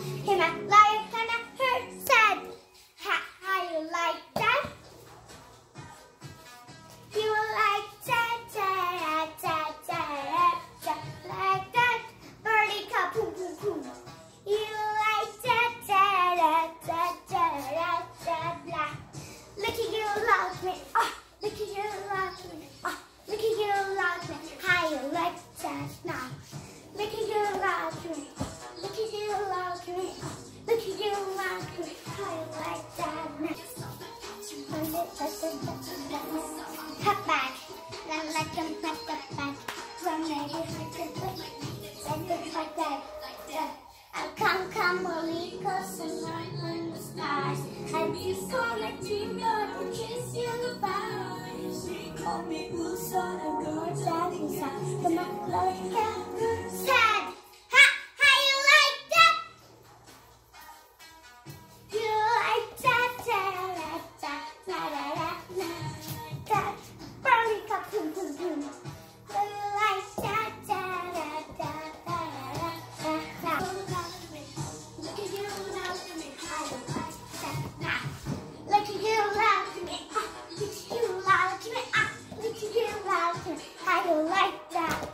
Him a liar and a her said. How you like that? You like that, like that. Birdie ka boom boom boom. You like that, look at you love me, oh, look at you love me, oh, look at you love me. How you like that now? Look at you love me, look at you love me, oh, look at you love me. How you like that now? Cut back, then let them cut the back. Run like that. Come, Molicos and run in the skies. And you gonna dream your kiss you by. Call me loose on a girl that inside. Come on, like that. Sad. How you like that? You like that, that. Burning cup, boom, boom, boom. You like that, I don't like that.